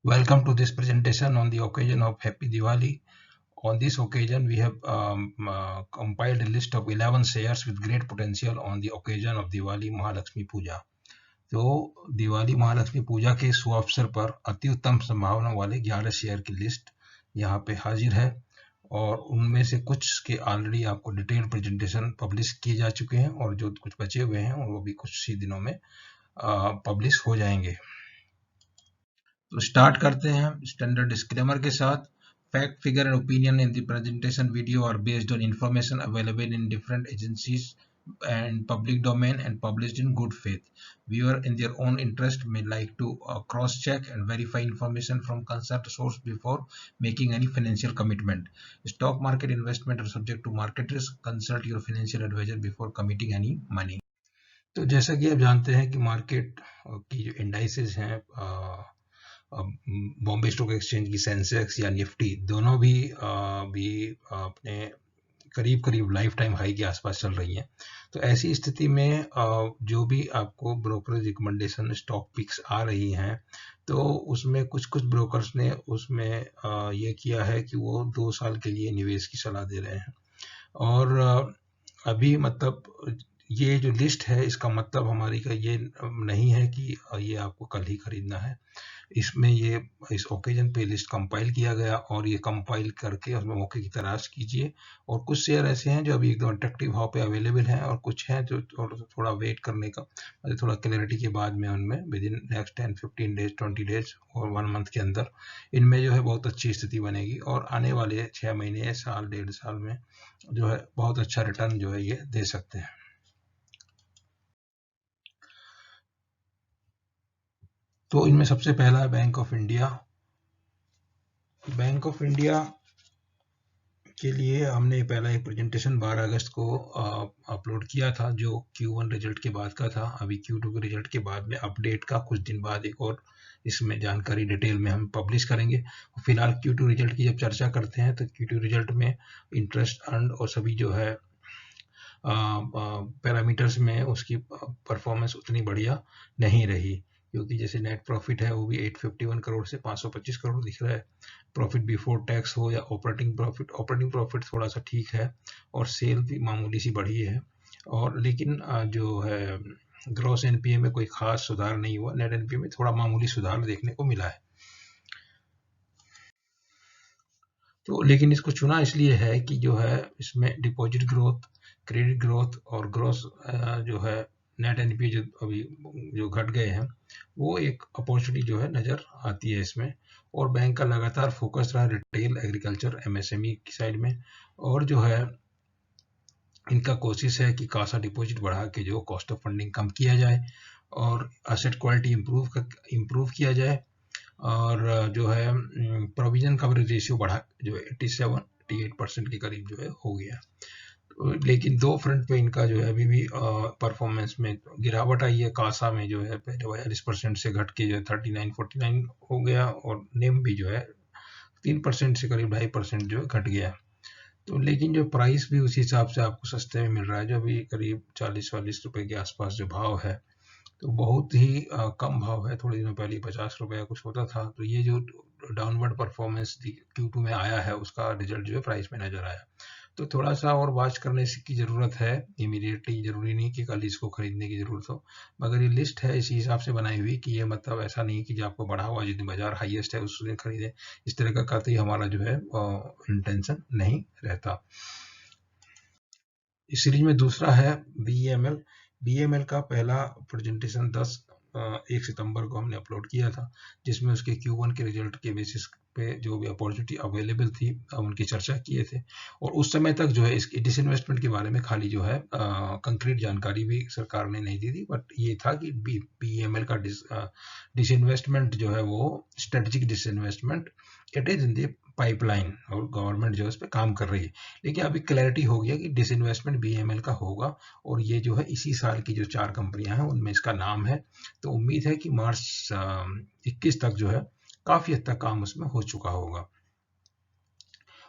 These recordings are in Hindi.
Welcome to this presentation on the occasion of Happy Diwali. On this occasion, we have compiled a list of 11 shares with great potential on the occasion of Diwali Mahalakshmi Puja. तो दिवाली महालक्ष्मी पूजा के शुभ अवसर पर अति उत्तम संभावना वाले 11 शेयर की लिस्ट यहाँ पे हाजिर है और उनमें से कुछ के ऑलरेडी आपको डिटेल प्रेजेंटेशन पब्लिश किए जा चुके हैं और जो कुछ बचे हुए हैं वो भी कुछ ही दिनों में पब्लिश हो जाएंगे। तो स्टार्ट करते हैं स्टैंडर्ड डिस्क्लेमर के साथ। Fact, figure and opinion in the presentation video are based on information available in different agencies and public domain and published in good faith. Viewer in their own interest may like to cross-check and verify information from concerned source before making any financial commitment. Stock market investment are subject to market risk. Consult your financial advisor before committing any money. तो जैसा कि आप जानते हैं कि मार्केट की जो इंडाइसेस हैं बॉम्बे स्टॉक एक्सचेंज की सेंसेक्स या निफ्टी दोनों भी अपने करीब करीब लाइफ टाइम हाई के आसपास चल रही हैं। तो ऐसी स्थिति में जो भी आपको ब्रोकरेज रिकमेंडेशन स्टॉक पिक्स आ रही हैं तो उसमें कुछ ब्रोकर्स ने उसमें ये किया है कि वो 2 साल के लिए निवेश की सलाह दे रहे हैं और अभी मतलब ये जो लिस्ट है इसका मतलब हमारी का ये नहीं है कि ये आपको कल ही खरीदना है। इसमें ये इस ओकेजन पे लिस्ट कंपाइल किया गया और ये कंपाइल करके उसमें मौके की तलाश कीजिए और कुछ शेयर ऐसे हैं जो अभी एकदम अट्रैक्टिव भाव पे अवेलेबल हैं और कुछ हैं जो थोड़ा वेट करने का मतलब थोड़ा क्लैरिटी के बाद में उनमें with in next 10-15 days 20 days और 1 मंथ के अंदर इनमें जो है बहुत अच्छी स्थिति बनेगी और आने वाले 6 महीने साल 1.5 साल में जो है बहुत अच्छा रिटर्न जो है ये दे सकते हैं। तो इनमें सबसे पहला है bank of India. Bank of India के लिए हमने पहला एक प्रेजेंटेशन 12 अगस्त को अपलोड किया था जो Q1 रिजल्ट के बाद का था। अभी Q2 के रिजल्ट के बाद में अपडेट का कुछ दिन बाद एक और इसमें जानकारी डिटेल में हम पब्लिश करेंगे। फिलहाल Q2 रिजल्ट की जब चर्चा करते हैं तो Q2 रिजल्ट में इंटरेस्ट अर्न और सभी जो है पैरामीटर्स में उसकी परफॉर्मेंस उतनी बढ़िया नहीं रही क्योंकि जैसे नेट प्रॉफिट है वो भी 851 करोड़ से 525 करोड़ दिख रहा है। प्रॉफिट बिफोर टैक्स हो या ऑपरेटिंग प्रॉफिट थोड़ा सा ठीक है और सेल भी मामूली सी बढ़ी है और लेकिन जो है ग्रॉस एनपीए में कोई खास सुधार नहीं हुआ। नेट एनपीए में थोड़ा मामूली सुधार देखने को मिला है। तो लेकिन इसको चुना इसलिए है कि जो है इसमें डिपॉजिट ग्रोथ, क्रेडिट ग्रोथ और ग्रॉस जो है नेट एनपीए जो अभी जो घट गए हैं वो एक अपॉर्चुनिटी जो है नज़र आती है इसमें और बैंक का लगातार फोकस रहा रिटेल, एग्रीकल्चर, एमएसएमई की साइड में और जो है इनका कोशिश है कि कासा डिपॉजिट बढ़ा के जो कॉस्ट ऑफ फंडिंग कम किया जाए और एसेट क्वालिटी इम्प्रूव किया जाए और जो है प्रोविजन कवरेज रेशियो बढ़ा जो 87-88% के करीब जो है हो गया। लेकिन 2 फ्रंट पे इनका जो है अभी भी परफॉर्मेंस में गिरावट आई है। कासा में जो है पहले 42% से घट के जो है 39-49 हो गया और नेम भी जो है 3% से करीब 2.5% जो है घट गया। तो लेकिन जो प्राइस भी उसी हिसाब से आपको सस्ते में मिल रहा है जो अभी करीब 40-40 रुपए के आसपास जो भाव है तो बहुत ही कम भाव है। थोड़े दिनों पहले 50 रुपये कुछ होता था। तो ये जो डाउनवर्ड परफॉर्मेंस Q2 में आया है उसका रिजल्ट जो है प्राइस में नजर आया। तो थोड़ा सा और वॉच करने की ज़रूरत है। इमीडिएटली ज़रूरी नहीं कि कल इसको खरीदने की ज़रूरत हो मगर ये लिस्ट है इसी हिसाब से बनाई हुई कि ये मतलब ऐसा नहीं कि जो आपको बढ़ा हुआ जितनी बाजार हाईएस्ट है उस दिन खरीदें। इस तरह का कतई हमारा जो है इंटेंशन नहीं रहता। इस सीरीज में दूसरा है BEML का पहला प्रेजेंटेशन 1 सितंबर को हमने अपलोड किया था जिसमें उसके Q1 के रिजल्ट के बेसिस पे जो भी अपॉर्चुनिटी अवेलेबल थी उनकी चर्चा किए थे और उस समय तक जो है इसकी डिसइन्वेस्टमेंट के बारे में खाली जो है कंक्रीट जानकारी भी सरकार ने नहीं दी थी बट ये था कि BEML का डिसइन्वेस्टमेंट जो है वो strategic disinvestment it is in the pipeline और गवर्नमेंट जो है उस पर काम कर रही है। लेकिन अभी क्लैरिटी हो गया कि डिसइन्वेस्टमेंट BEML का होगा और ये जो है इसी साल की जो 4 कंपनियां हैं उनमें इसका नाम है। तो उम्मीद है कि मार्च 21 तक जो है काफी हद तक काम उसमें हो चुका होगा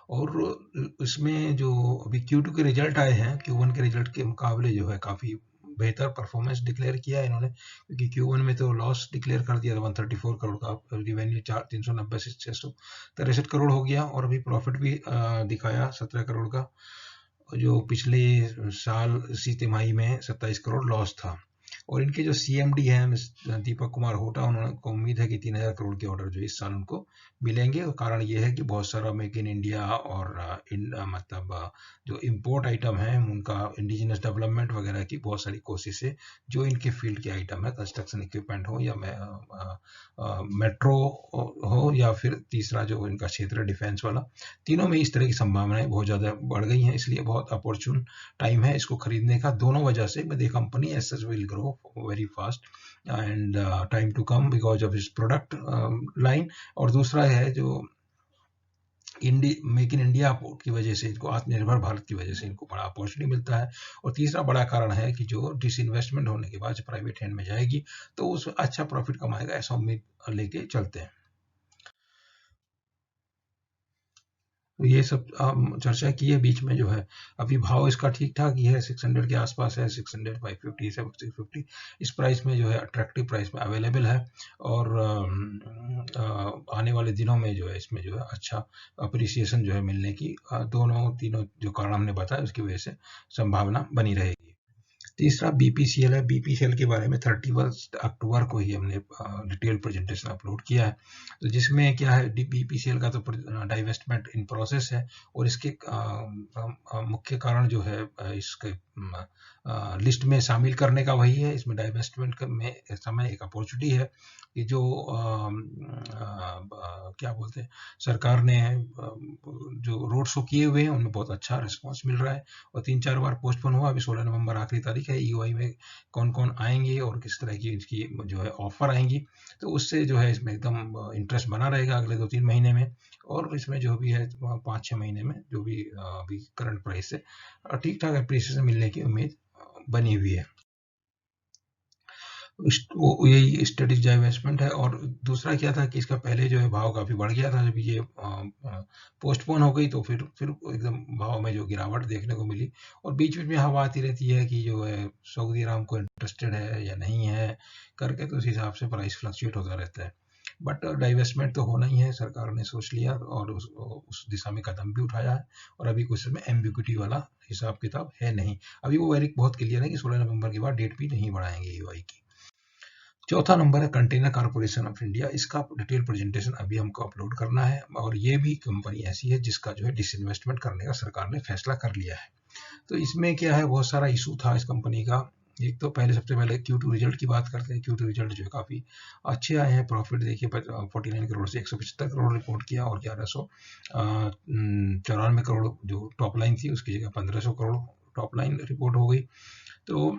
और इसमें जो अभी Q2 के रिजल्ट आए हैं Q1 के रिजल्ट के मुकाबले जो है काफी बेहतर परफॉर्मेंस डिक्लेयर किया है इन्होंने, क्योंकि Q1 में तो लॉस डिक्लेयर कर दिया था 134 करोड़ का, रिवेन्यू 390 से 663 करोड़ हो गया, और अभी प्रॉफिट भी दिखाया 17 करोड़ का, जो पिछले साल इसी तिमाही में 27 करोड़ लॉस था। और इनके जो CMD हैं दीपक कुमार होटा, उनको उम्मीद है कि 3000 करोड़ के ऑर्डर जो इस साल उनको मिलेंगे। और कारण ये है कि बहुत सारा मेक इन इंडिया और मतलब जो इम्पोर्ट आइटम है उनका इंडिजिनस डेवलपमेंट वगैरह की बहुत सारी कोशिशें, जो इनके फील्ड के आइटम है, कंस्ट्रक्शन इक्विपमेंट हो या मेट्रो हो या फिर तीसरा जो इनका क्षेत्र है डिफेंस वाला, तीनों में इस तरह की संभावनाएं बहुत ज़्यादा बढ़ गई हैं। इसलिए बहुत अपॉर्चुन टाइम है इसको खरीदने का। दोनों वजह से the company as such will grow very fast and time to come because of this product line. और दूसरा है जो मेक इन इंडिया की वजह से इनको, आत्मनिर्भर भारत की वजह से इनको बड़ा अपॉर्चुनिटी मिलता है। और तीसरा बड़ा कारण है कि जो डिसइन्वेस्टमेंट होने के बाद प्राइवेट हैंड में जाएगी तो उसमें अच्छा प्रॉफिट कमाएगा, ऐसा उम्मीद लेके चलते हैं। तो ये सब चर्चा की है। बीच में जो है अभी भाव इसका ठीक ठाक ही है, 600 के आसपास है, 600, 550, 650 इस प्राइस में जो है अट्रैक्टिव प्राइस में अवेलेबल है। और आने वाले दिनों में जो है इसमें जो है अच्छा अप्रिसिएशन जो है मिलने की दोनों तीनों जो कारण हमने बताया उसकी वजह से संभावना बनी रहेगी। तीसरा BPCL है। BPCL के बारे में 31 अक्टूबर को ही हमने डिटेल प्रेजेंटेशन अपलोड किया है। तो जिसमें क्या है, BPCL का तो डाइवेस्टमेंट इन प्रोसेस है, और इसके मुख्य कारण जो है इसके लिस्ट में शामिल करने का वही है। इसमें डाइवेस्टमेंट में समय एक अपॉर्चुनिटी है कि जो क्या बोलते हैं, सरकार ने जो रोड शो किए हुए हैं उनमें बहुत अच्छा रिस्पांस मिल रहा है, और 3-4 बार पोस्टपोन हुआ। अभी 16 नवंबर आखिरी तारीख है। EOI में कौन कौन आएंगे और किस तरह की इसकी जो है ऑफर आएंगी, तो उससे जो है इसमें एकदम इंटरेस्ट बना रहेगा अगले 2-3 महीने में। और इसमें जो भी है 5-6 महीने में जो भी अभी करंट प्राइस से ठीक ठाक अप्रिसिएशन मिलने की उम्मीद बनी हुई है। यही स्टैटिक डाइवेस्टमेंट है। और दूसरा क्या था कि इसका पहले जो है भाव काफी बढ़ गया था, जब ये पोस्टपोन हो गई तो फिर एकदम भाव में जो गिरावट देखने को मिली। और बीच बीच में हवा आती रहती है कि जो है सऊदी अराम को इंटरेस्टेड है या नहीं है करके, तो उस हिसाब से प्राइस फ्लक्चुएट होता रहता है। बट डाइवेस्टमेंट तो होना ही है, सरकार ने सोच लिया और उस दिशा में कदम भी उठाया है। और अभी कुछ में एम्बिग्यूटी वाला हिसाब किताब है नहीं। अभी वो वेरी बहुत क्लियर है कि 16 नवंबर के बाद डेट भी नहीं बढ़ाएंगे EOI की। चौथा नंबर है कंटेनर कॉर्पोरेशन ऑफ इंडिया। इसका डिटेल प्रेजेंटेशन अभी हमको अपलोड करना है, और ये भी कंपनी ऐसी है जिसका जो है डिसइन्वेस्टमेंट करने का सरकार ने फैसला कर लिया है। तो इसमें क्या है, बहुत सारा इशू था इस कंपनी का। एक तो सबसे पहले Q2 रिजल्ट की बात करते हैं। Q2 रिजल्ट जो है काफ़ी अच्छे आए हैं। प्रॉफिट देखिए 49 करोड़ से 175 करोड़ रिपोर्ट किया, और 1194 करोड़ जो टॉप लाइन थी उसकी जगह 1500 करोड़ टॉप लाइन रिपोर्ट हो गई। तो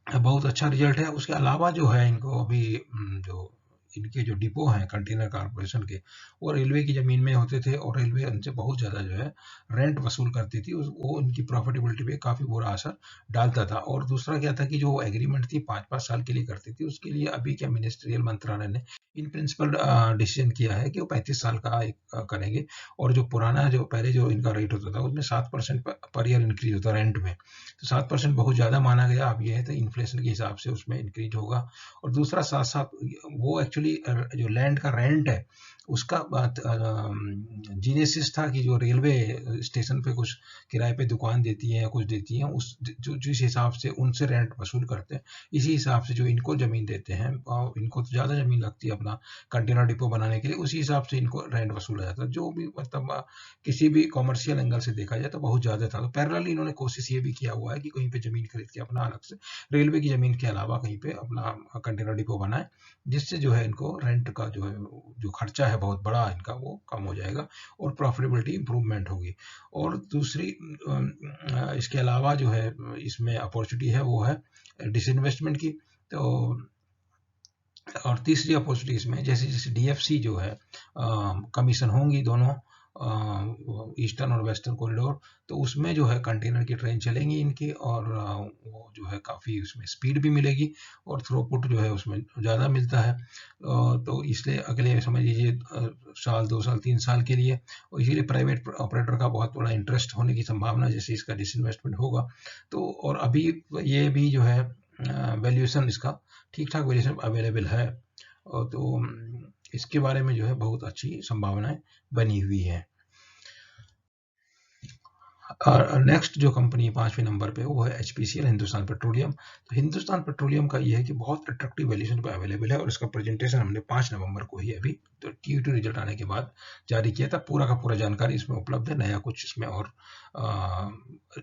बहुत अच्छा रिजल्ट है। उसके अलावा जो है इनको अभी जो इनके जो डिपो हैं कंटेनर कॉर्पोरेशन के, वो रेलवे की ज़मीन में होते थे, और रेलवे उनसे बहुत ज़्यादा जो है रेंट वसूल करती थी। वो इनकी प्रॉफिटेबिलिटी पे काफ़ी बुरा असर डालता था। और दूसरा क्या था कि जो एग्रीमेंट थी 5-5 साल के लिए करती थी, उसके लिए अभी क्या मिनिस्ट्रियल मंत्रालय ने इन प्रिंसिपल डिसीजन किया है कि वो 35 साल का एक करेंगे। और जो पुराना जो पहले जो इनका रेट होता था उसमें 7% पर ईयर इंक्रीज होता रेंट में, तो 7% बहुत ज़्यादा माना गया। अब ये है तो इन्फ्लेशन के हिसाब से उसमें इंक्रीज होगा। और दूसरा साथ साथ वो एक्चुअली जो लैंड का रेंट है उसका जीनेसिस था कि जो रेलवे स्टेशन पे कुछ किराए पे दुकान देती है या कुछ देती है, उस जो जिस हिसाब से उनसे रेंट वसूल करते हैं, इसी हिसाब से जो इनको ज़मीन देते हैं, इनको तो ज़्यादा ज़मीन लगती है अपना कंटेनर डिपो बनाने के लिए, उसी हिसाब से इनको रेंट वसूला जाता है, जो भी मतलब किसी भी कॉमर्शियल एंगल से देखा जाए तो बहुत ज़्यादा था। तो पैरेलली इन्होंने कोशिश ये भी किया हुआ है कि कहीं पे ज़मीन खरीद के अपना अलग से रेलवे की ज़मीन के अलावा कहीं पे अपना कंटेनर डिपो बनाए, जिससे जो है इनको रेंट का जो खर्चा है बहुत बड़ा इनका वो कम हो जाएगा और प्रॉफिटेबिलिटी इंप्रूवमेंट होगी। और दूसरी इसके अलावा जो है इसमें अपॉर्चुनिटी है वो है डिसइन्वेस्टमेंट की। तो और तीसरी अपॉर्चुनिटी इसमें जैसे जैसे DFC जो है कमीशन होंगी दोनों, ईस्टर्न और वेस्टर्न कॉरिडोर, तो उसमें जो है कंटेनर की ट्रेन चलेंगी इनकी, और वो जो है काफ़ी उसमें स्पीड भी मिलेगी और थ्रूपुट जो है उसमें ज़्यादा मिलता है। तो इसलिए अगले समझ लीजिए साल 2 साल 3 साल के लिए, और इसीलिए प्राइवेट ऑपरेटर का बहुत बड़ा इंटरेस्ट होने की संभावना, जैसे इसका डिसइन्वेस्टमेंट होगा। तो और अभी ये भी जो है वैल्यूएशन इसका ठीक ठाक वैल्यूएशन अवेलेबल है, और तो इसके बारे में जो है बहुत अच्छी संभावनाएं बनी हुई हैं। और नेक्स्ट जो कंपनी 5वें नंबर पे वो है HPCL, हिंदुस्तान पेट्रोलियम। तो हिंदुस्तान पेट्रोलियम का ये है कि बहुत अट्रैक्टिव वैल्यूएशन पे अवेलेबल है, और इसका प्रेजेंटेशन हमने 5 नवंबर को ही अभी तो Q2 रिजल्ट आने के बाद जारी किया था। पूरा का पूरा जानकारी इसमें उपलब्ध है, नया कुछ इसमें और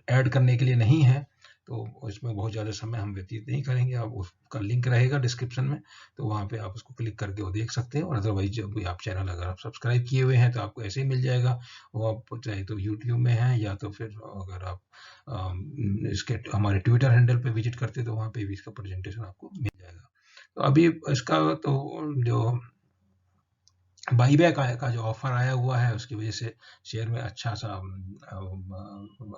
ऐड करने के लिए नहीं है, तो इसमें बहुत ज़्यादा समय हम व्यतीत नहीं करेंगे। आप उसका लिंक रहेगा डिस्क्रिप्शन में, तो वहाँ पे आप उसको क्लिक करके वो देख सकते हैं, और अदरवाइज जब भी आप चैनल अगर आप सब्सक्राइब किए हुए हैं तो आपको ऐसे ही मिल जाएगा। वो आप चाहे तो यूट्यूब में है, या तो फिर अगर आप इसके हमारे ट्विटर हैंडल पे विजिट करते तो वहाँ पे भी इसका प्रेजेंटेशन आपको मिल जाएगा। तो अभी इसका तो जो बाईबैक का जो ऑफर आया हुआ है, उसकी वजह से शेयर में अच्छा सा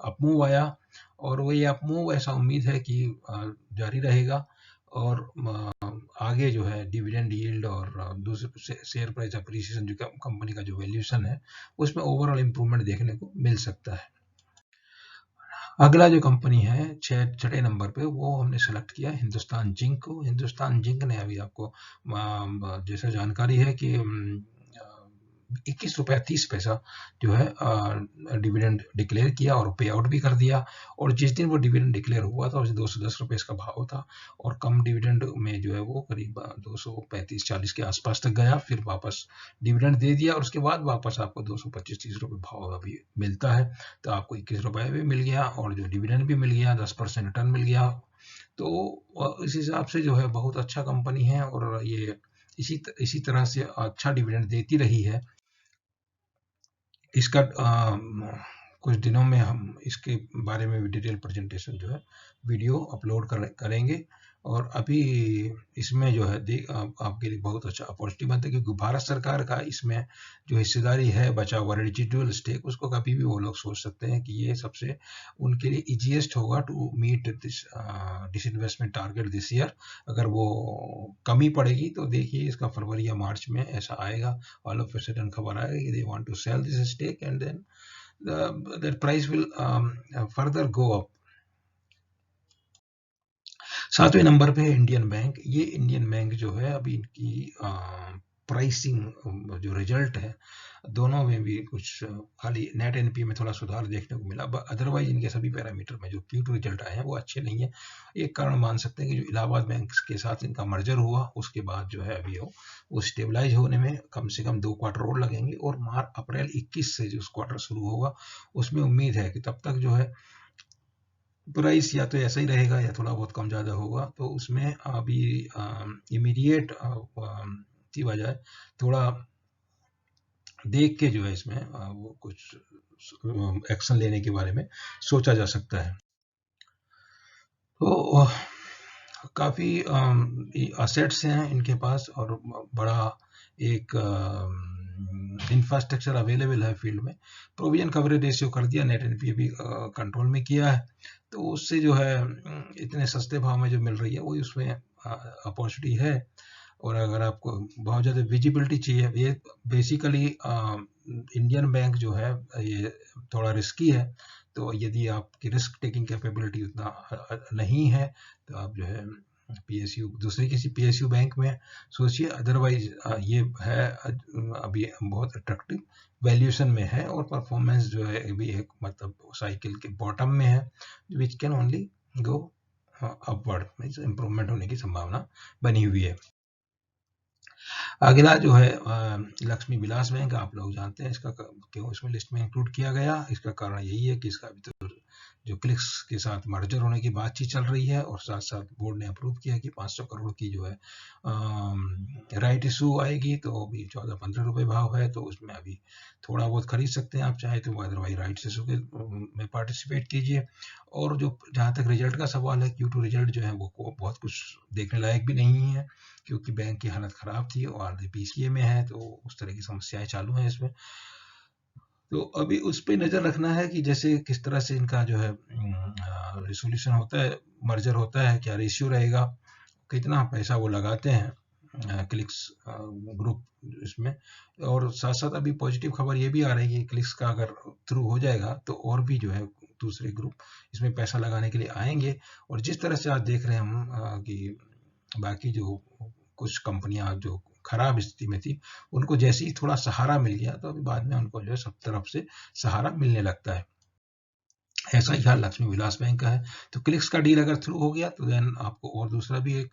अपमूव आया, और वही अपमूव ऐसा उम्मीद है कि जारी रहेगा, और आगे जो है डिविडेंड यील्ड और दूसरे शेयर प्राइस अप्रिसिएशन, जो कंपनी का जो वैल्यूएशन है, उसमें ओवरऑल इंप्रूवमेंट देखने को मिल सकता है। अगला जो कंपनी है छठे नंबर पे, वो हमने सेलेक्ट किया हिंदुस्तान जिंक को। हिंदुस्तान जिंक ने अभी आपको जैसा जानकारी है कि 21 रुपया 30 पैसा जो है डिविडेंड डिक्लेयर किया और पे आउट भी कर दिया। और जिस दिन वो डिविडेंड डिक्लेयर हुआ था उस 210 रुपये इसका भाव था, और कम डिविडेंड में जो है वो करीब 235-40 के आसपास तक गया, फिर वापस डिविडेंड दे दिया, और उसके बाद वापस आपको 225-30 रुपये भाव अभी मिलता है। तो आपको 21 रुपये भी मिल गया, और जो डिविडेंड भी मिल गया, 10% रिटर्न मिल गया। तो इस हिसाब से जो है बहुत अच्छा कंपनी है, और ये इसी तरह से अच्छा डिविडेंड देती रही है। इसका कुछ दिनों में हम इसके बारे में भी डिटेल प्रेजेंटेशन जो है वीडियो अपलोड करेंगे। और अभी इसमें जो है आपके लिए बहुत अच्छा अपॉर्चुनिटी बनता है, क्योंकि भारत सरकार का इसमें जो हिस्सेदारी है बचा हुआ रेजिडुअल स्टेक, उसको कभी भी वो लोग सोच सकते हैं कि ये सबसे उनके लिए इजीएस्ट होगा to meet this disinvestment target this year. अगर वो कमी पड़ेगी तो देखिए इसका फरवरी या मार्च में ऐसा आएगा, ऑल ऑफ अ सडन खबर आएगी कि they want to sell this stake, and then the price will further go up. 7वें नंबर पे है इंडियन बैंक। ये इंडियन बैंक जो है अभी इनकी प्राइसिंग जो रिजल्ट है, दोनों में भी कुछ खाली नेट एनपी में थोड़ा सुधार देखने को मिला, अदरवाइज इनके सभी पैरामीटर में जो Q2 रिजल्ट आए हैं वो अच्छे नहीं है। एक कारण मान सकते हैं कि जो इलाहाबाद बैंक के साथ इनका मर्जर हुआ, उसके बाद जो है अभी वो स्टेबलाइज होने में कम से कम 2 क्वार्टर और लगेंगे, और अप्रैल 21 से जो क्वार्टर शुरू होगा उसमें उम्मीद है कि तब तक जो है प्राइस या तो ऐसा ही रहेगा या थोड़ा बहुत कम ज़्यादा होगा। तो उसमें अभी इमीडिएट की बजाय थोड़ा देख के जो है इसमें वो कुछ एक्शन लेने के बारे में सोचा जा सकता है। तो काफ़ी असेट्स हैं इनके पास, और बड़ा एक इंफ्रास्ट्रक्चर अवेलेबल है फील्ड में। प्रोविजन कवरेज रेशियो कर दिया, नेट एनपीए भी कंट्रोल में किया है, तो उससे जो है इतने सस्ते भाव में जो मिल रही है वही उसमें अपॉर्चुनिटी है। और अगर आपको बहुत ज़्यादा विजिबिलिटी चाहिए, ये बेसिकली इंडियन बैंक जो है ये थोड़ा रिस्की है, तो यदि आपकी रिस्क टेकिंग कैपेबिलिटी उतना नहीं है तो आप जो है पीएसयू दूसरे किसी पीएसयू बैंक में सोचिए। अदरवाइज ये है अभी बहुत अट्रैक्टिव वैल्यूएशन में है, और परफॉर्मेंस जो है अभी एक मतलब साइकिल के बॉटम में है, which can only go upward, means improvement होने की संभावना बनी हुई है। अगला जो है लक्ष्मी विलास बैंक, आप लोग जानते हैं इसका क्यों इसमें लिस्ट में इंक्लूड किया गया। इसका कारण यही है कि इसका अभी तो जो क्लिक्स के साथ मर्जर होने की बातचीत चल रही है, और साथ साथ बोर्ड ने अप्रूव किया कि 500 करोड़ की जो है राइट इशू आएगी, तो अभी 14-15 रुपये भाव है, तो उसमें अभी थोड़ा बहुत खरीद सकते हैं आप चाहे तो, अदरवाइज राइट इशू के में पार्टिसिपेट कीजिए। और जो जहाँ तक रिजल्ट का सवाल है, Q2 रिजल्ट जो है वो बहुत कुछ देखने लायक भी नहीं है, क्योंकि बैंक की हालत खराब थी और पीसीए में है, तो उस तरह की समस्याएं चालू हैं इसमें। तो अभी उस पे नज़र रखना है कि जैसे किस तरह से इनका जो है रिसोल्यूशन होता है, मर्जर होता है, क्या रेशियो रहेगा, कितना पैसा वो लगाते हैं क्लिक्स ग्रुप इसमें। और साथ साथ अभी पॉजिटिव खबर ये भी आ रही है कि क्लिक्स का अगर थ्रू हो जाएगा तो और भी जो है दूसरे ग्रुप इसमें पैसा लगाने के लिए आएंगे। और जिस तरह से आज देख रहे हैं हम कि बाकी जो कुछ कंपनियां जो खराब स्थिति में थी, उनको जैसे ही थोड़ा सहारा मिल गया तो अभी बाद में उनको जो है सब तरफ से सहारा मिलने लगता है। ऐसा ही हाल लक्ष्मी विलास बैंक का है। तो क्लिक्स का डील अगर थ्रू हो गया तो देन आपको और दूसरा भी एक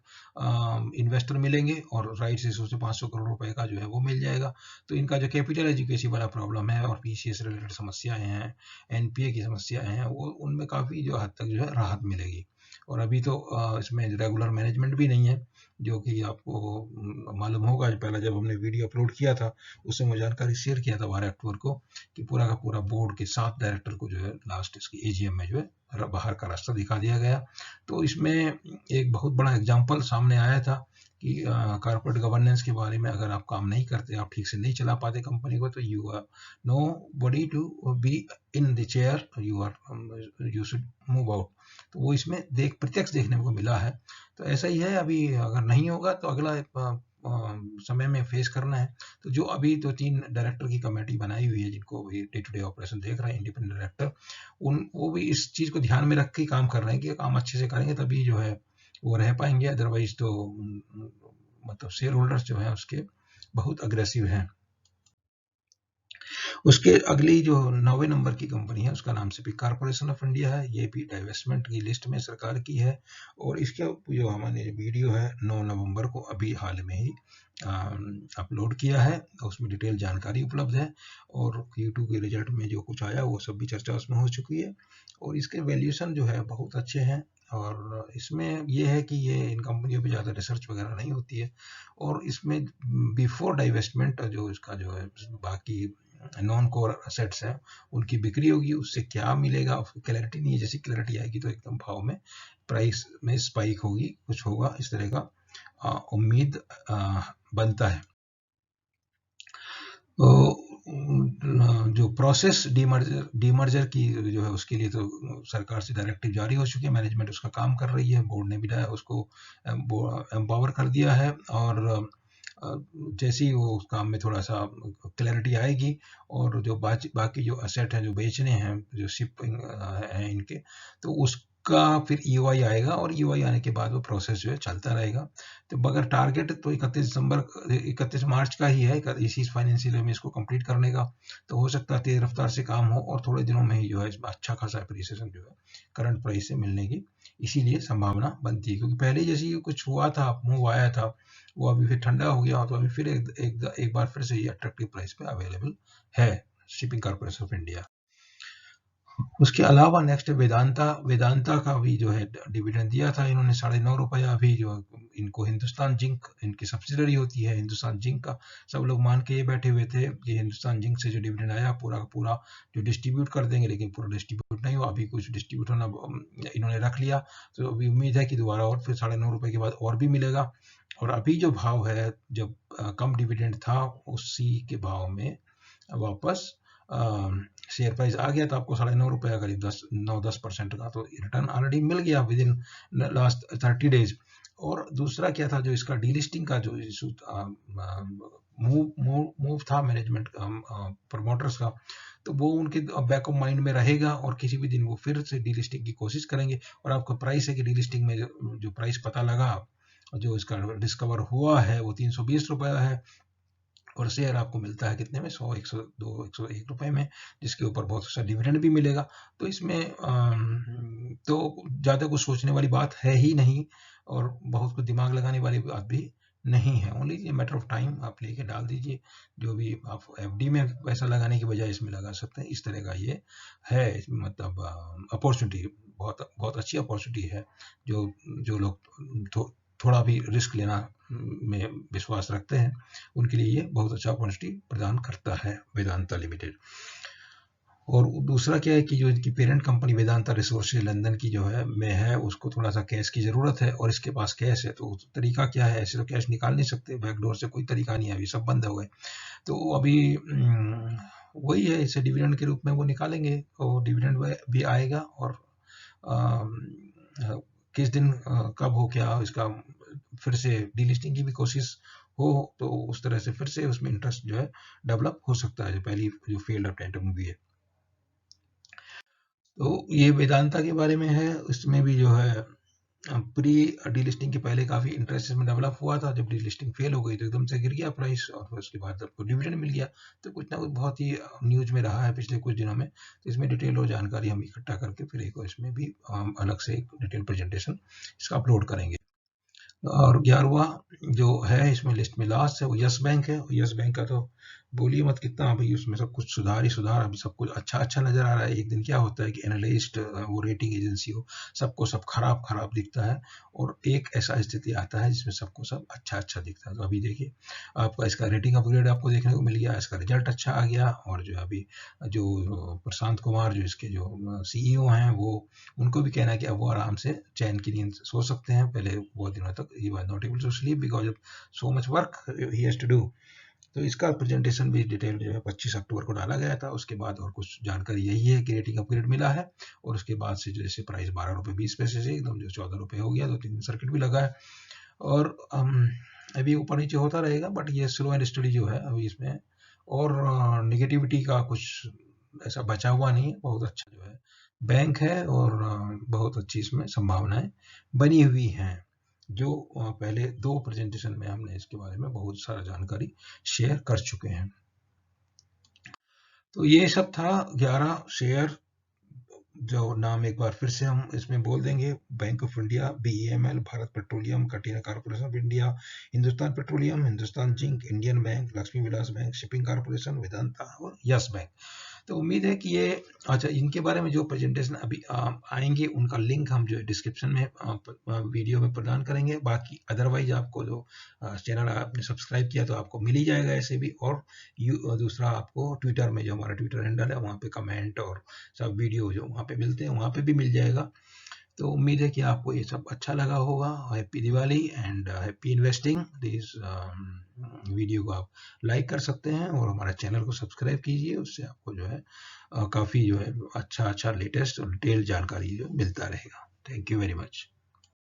इन्वेस्टर मिलेंगे और राइट इशू से 500 करोड़ रुपए का जो है वो मिल जाएगा। तो इनका जो कैपिटल एजुकेशन वाला प्रॉब्लम है और पीसीएस रिलेटेड समस्याएं हैं, एनपीए की समस्याएं हैं, वो उनमें काफ़ी जो हद तक जो है राहत मिलेगी। और अभी तो इसमें रेगुलर मैनेजमेंट भी नहीं है, जो कि आपको मालूम होगा। पहले जब हमने वीडियो अपलोड किया था उससे मैं जानकारी शेयर किया था 12 अक्टूबर को कि पूरा का पूरा बोर्ड के 7 डायरेक्टर को जो है लास्ट इसकी एजीएम में जो है बाहर का रास्ता दिखा दिया गया। तो इसमें एक बहुत बड़ा एग्जाम्पल सामने आया था कि कॉर्पोरेट गवर्नेंस के बारे में अगर आप काम नहीं करते, आप ठीक से नहीं चला पाते कंपनी को, तो you are nobody to be in the chair, you should move out. तो वो इसमें प्रत्यक्ष देखने को मिला है। तो ऐसा ही है, अभी अगर नहीं होगा तो अगला समय में फेस करना है। तो जो अभी 2-3 डायरेक्टर की कमेटी बनाई हुई है जिनको डे टू डे ऑपरेशन देख रहे हैं, इंडिपेंडेंट डायरेक्टर, उन वो भी इस चीज़ को ध्यान में रख के काम कर रहे हैं कि काम अच्छे से करेंगे तभी जो है वो रह पाएंगे। अदरवाइज तो मतलब शेयर होल्डर्स जो है उसके बहुत अग्रेसिव हैं। उसके अगली जो 9वें नंबर की कंपनी है उसका नाम सिर्फ कॉर्पोरेशन ऑफ इंडिया है। ये भी डाइवेस्टमेंट की लिस्ट में सरकार की है। और इसका जो हमारे वीडियो है 9 नवंबर को अभी हाल में ही अपलोड किया है, उसमें डिटेल जानकारी उपलब्ध है। और Q2 के रिजल्ट में जो कुछ आया वो सब भी चर्चा उसमें हो चुकी है। और इसके वैल्यूएशन जो है बहुत अच्छे हैं। और इसमें ये है कि ये इन कंपनियों पे ज़्यादा रिसर्च वगैरह नहीं होती है। और इसमें बिफोर डाइवेस्टमेंट जो इसका जो है बाकी नॉन कोर असेट्स हैं उनकी बिक्री होगी, उससे क्या मिलेगा उसकी क्लैरिटी नहीं है। जैसी क्लैरिटी आएगी तो एकदम भाव में प्राइस में स्पाइक होगी, कुछ होगा इस तरह का उम्मीद बनता है। तो जो प्रोसेस डीमर्जर की जो है उसके लिए तो सरकार से डायरेक्टिव जारी हो चुकी है, मैनेजमेंट उसका काम कर रही है, बोर्ड ने भी उसको एम्पावर कर दिया है। और जैसे ही वो उस काम में थोड़ा सा क्लैरिटी आएगी और जो बाकी जो असेट हैं जो बेचने हैं, जो शिपिंग है इनके, तो उसका फिर ईओआई आएगा और ईओआई आने के बाद वो प्रोसेस जो है चलता रहेगा। तो मगर टारगेट तो 31 मार्च का ही है, इसी फाइनेंशियल में इसको कंप्लीट करने का। तो हो सकता है तेज रफ्तार से काम हो और थोड़े दिनों में ही जो है अच्छा खासा एप्रिसिएशन जो है करंट प्राइस से मिलने की इसीलिए संभावना बनती है। क्योंकि पहले जैसे कुछ हुआ था, मूव आया था, वो अभी फिर ठंडा हो गया तो अभी फिर एक बार फिर से ये अट्रैक्टिव प्राइस पे अवेलेबल है, शिपिंग कॉर्पोरेशन ऑफ इंडिया। उसके अलावा नेक्स्ट वेदांता। वेदांता का भी जो है डिविडेंड दिया था इन्होंने ₹9.5 अभी जो इनको हिंदुस्तान जिंक इनकी सब्सिडरी होती है हिंदुस्तान जिंक का, सब लोग मान के ये बैठे हुए थे कि हिंदुस्तान जिंक से जो डिविडेंड आया पूरा का पूरा जो डिस्ट्रीब्यूट कर देंगे, लेकिन पूरा डिस्ट्रीब्यूट नहीं हुआ। अभी कुछ डिस्ट्रीब्यूट होना इन्होंने रख लिया, तो अभी उम्मीद है कि दोबारा और फिर ₹9.5 के बाद और भी मिलेगा। और अभी जो भाव है, जब कम डिविडेंड था उसी के भाव में वापस शेयर प्राइस आ गया, तो आपको ₹9.5 करीब 9-10% का तो रिटर्न ऑलरेडी मिल गया विद इन लास्ट 30 डेज। और दूसरा क्या था, जो इसका डीलिस्टिंग का जो इशू मूव था मैनेजमेंट का, प्रमोटर्स का, तो वो उनके बैक ऑफ माइंड में रहेगा और किसी भी दिन वो फिर से डीलिस्टिंग की कोशिश करेंगे। और आपका प्राइस है कि डीलिस्टिंग में जो प्राइस पता लगा, जो इसका डिस्कवर हुआ है, वो ₹320 है। और शेयर आपको मिलता है कितने में, 100, 102, 101 रुपए में, जिसके ऊपर बहुत अच्छा डिविडेंड भी मिलेगा। तो इसमें तो ज़्यादा कुछ सोचने वाली बात है ही नहीं और बहुत कुछ दिमाग लगाने वाली बात भी नहीं है। ओनली ये मैटर ऑफ टाइम, आप लेके डाल दीजिए। जो भी आप एफडी में पैसा लगाने की बजाय इसमें लगा सकते हैं। इस तरह का ये है, मतलब अपॉर्चुनिटी बहुत बहुत अच्छी अपॉर्चुनिटी है। जो लोग थोड़ा भी रिस्क लेना में विश्वास रखते हैं, उनके लिए ये बहुत अच्छा अपॉर्चुनिटी प्रदान करता है वेदांता लिमिटेड। और दूसरा क्या है कि जो इनकी parent company Vedanta resources London की जो है में है, उसको थोड़ा सा कैश की ज़रूरत है और इसके पास कैश है। तो तरीका क्या है, ऐसे तो कैश निकाल नहीं सकते, बैकडोर से कोई तरीका नहीं है, अभी सब बंद हो गए। तो अभी वही है, इसे डिविडेंड के रूप में वो निकालेंगे और डिविडेंड भी आएगा और किस दिन कब हो क्या इसका फिर से डीलिस्टिंग की भी कोशिश हो, तो उस तरह से फिर से उसमें इंटरेस्ट जो है डेवलप हो सकता है, जो पहली जो फेल्ड अटेम्प्ट मूवी है। तो ये वेदांता के बारे में है। इसमें भी जो है प्री डीलिस्टिंग के पहले काफ़ी इंटरेस्ट इसमें डेवलप हुआ था, जब डीलिस्टिंग फेल हो गई तो एकदम से गिर गया प्राइस और फिर उसके बाद आपको डिविडेंड मिल गया। तो कुछ ना कुछ बहुत ही न्यूज में रहा है पिछले कुछ दिनों में, तो इसमें डिटेल और जानकारी हम इकट्ठा करके फिर एक इसमें भी हम अलग से एक डिटेल प्रेजेंटेशन इसका अपलोड करेंगे। और 11वां जो है इसमें लिस्ट में लास्ट है वो यस बैंक है। यस बैंक का तो बोलिए मत, कितना अभी उसमें सब कुछ सुधार ही सुधार, अभी सब कुछ अच्छा अच्छा नजर आ रहा है। एक दिन क्या होता है कि एनालिस्ट वो रेटिंग एजेंसी हो, सबको सब खराब खराब दिखता है और एक ऐसा स्थिति आता है जिसमें सबको सब अच्छा अच्छा दिखता है। तो अभी देखिए आपका इसका रेटिंग अपग्रेड आपको देखने को मिल गया, इसका रिजल्ट अच्छा आ गया और जो अभी जो प्रशांत कुमार जो इसके जो सीईओ हैं वो, उनको भी कहना है कि अब वो आराम से चैन की नींद सो सकते हैं। पहले बहुत दिनों तक he was not able to sleep because of so much work he has to do. तो इसका प्रेजेंटेशन भी डिटेल जो है 25 अक्टूबर को डाला गया था। उसके बाद और कुछ जानकारी यही है कि रेटिंग अपग्रेड मिला है और उसके बाद से जैसे प्राइस 12 रुपये 20 पैसे से एकदम जो 14 रुपये हो गया, 2-3 सर्किट भी लगा है और अभी ऊपर नीचे होता रहेगा, बट ये स्लो एंड स्टडी जो है अभी इसमें और निगेटिविटी का कुछ ऐसा बचा हुआ नहीं है। बहुत अच्छा जो है बैंक है और बहुत अच्छी इसमें संभावनाएं बनी हुई हैं, जो पहले 2 प्रेजेंटेशन में हमने इसके बारे में बहुत सारा जानकारी शेयर कर चुके हैं। तो ये सब था 11 शेयर, जो नाम एक बार फिर से हम इसमें बोल देंगे। Bank of India, BEML, Bharat Petroleum, Container Corporation of India, Hindustan Petroleum, Hindustan Zinc, Indian Bank, Lakshmi Vilas Bank, Shipping Corporation, Vedanta और यस बैंक। तो उम्मीद है कि ये अच्छा, इनके बारे में जो प्रेजेंटेशन अभी आएंगे उनका लिंक हम जो डिस्क्रिप्शन में वीडियो में प्रदान करेंगे। बाकी अदरवाइज आपको जो चैनल आपने सब्सक्राइब किया तो आपको मिल ही जाएगा ऐसे भी, और दूसरा आपको ट्विटर में जो हमारा ट्विटर हैंडल है वहाँ पे कमेंट और सब वीडियो जो वहाँ पे मिलते हैं वहाँ पे भी मिल जाएगा। तो उम्मीद है कि आपको ये सब अच्छा लगा होगा। Happy Diwali and happy investing. This video को आप लाइक कर सकते हैं और हमारा चैनल को सब्सक्राइब कीजिए, उससे आपको जो है काफ़ी जो है अच्छा अच्छा लेटेस्ट और डिटेल जानकारी जो मिलता रहेगा। Thank you very much.